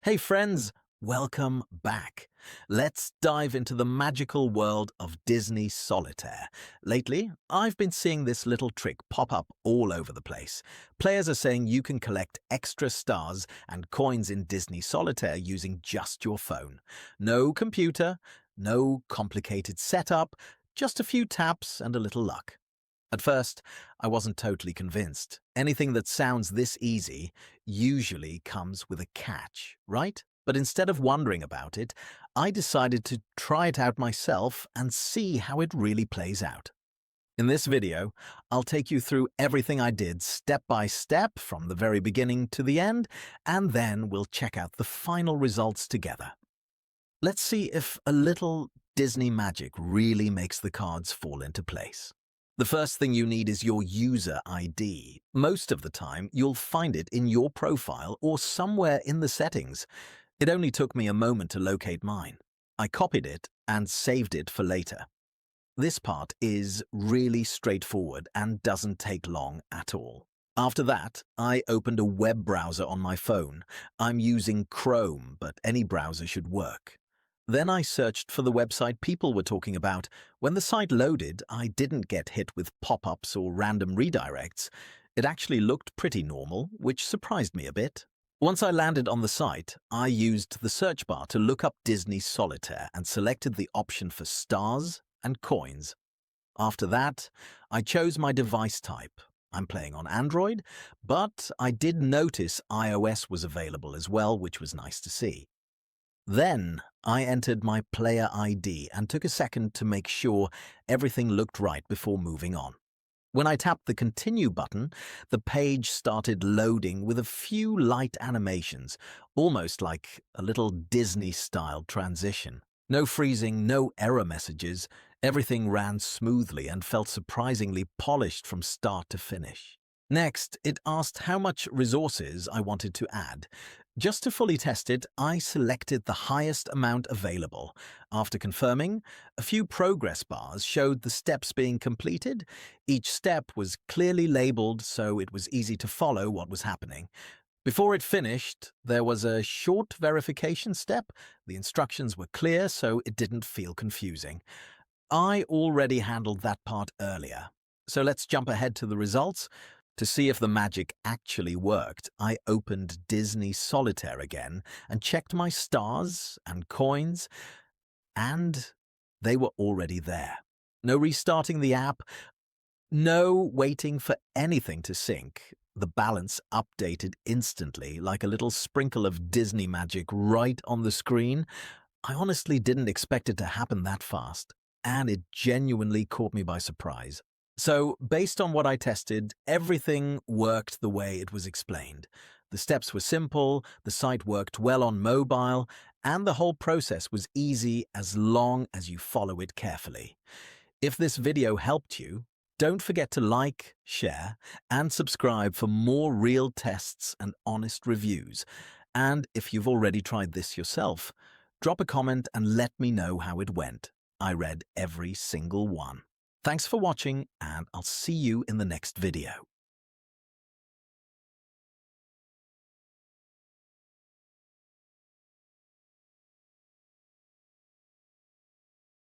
Hey friends, welcome back. Let's dive into the magical world of Disney Solitaire. Lately, I've been seeing this little trick pop up all over the place. Players are saying you can collect extra stars and coins in Disney Solitaire using just your phone. No computer, no complicated setup, just a few taps and a little luck. At first, I wasn't totally convinced. Anything that sounds this easy usually comes with a catch, right? But instead of wondering about it, I decided to try it out myself and see how it really plays out. In this video, I'll take you through everything I did step by step from the very beginning to the end, and then we'll check out the final results together. Let's see if a little Disney magic really makes the cards fall into place. The first thing you need is your user ID. Most of the time, you'll find it in your profile or somewhere in the settings. It only took me a moment to locate mine. I copied it and saved it for later. This part is really straightforward and doesn't take long at all. After that, I opened a web browser on my phone. I'm using Chrome, but any browser should work. Then I searched for the website people were talking about. When the site loaded, I didn't get hit with pop-ups or random redirects. It actually looked pretty normal, which surprised me a bit. Once I landed on the site, I used the search bar to look up Disney Solitaire and selected the option for stars and coins. After that, I chose my device type. I'm playing on Android, but I did notice iOS was available as well, which was nice to see. Then I entered my player ID and took a second to make sure everything looked right before moving on. When I tapped the Continue button, the page started loading with a few light animations, almost like a little Disney-style transition. No freezing, no error messages. Everything ran smoothly and felt surprisingly polished from start to finish. Next, it asked how much resources I wanted to add. Just to fully test it, I selected the highest amount available. After confirming, a few progress bars showed the steps being completed. Each step was clearly labeled, so it was easy to follow what was happening. Before it finished, there was a short verification step. The instructions were clear, so it didn't feel confusing. I already handled that part earlier. So let's jump ahead to the results. To see if the magic actually worked, I opened Disney Solitaire again and checked my stars and coins, and they were already there. No restarting the app, no waiting for anything to sync. The balance updated instantly, like a little sprinkle of Disney magic right on the screen. I honestly didn't expect it to happen that fast, and it genuinely caught me by surprise. So, based on what I tested, everything worked the way it was explained. The steps were simple, the site worked well on mobile, and the whole process was easy as long as you follow it carefully. If this video helped you, don't forget to like, share, and subscribe for more real tests and honest reviews. And if you've already tried this yourself, drop a comment and let me know how it went. I read every single one. Thanks for watching, and I'll see you in the next video.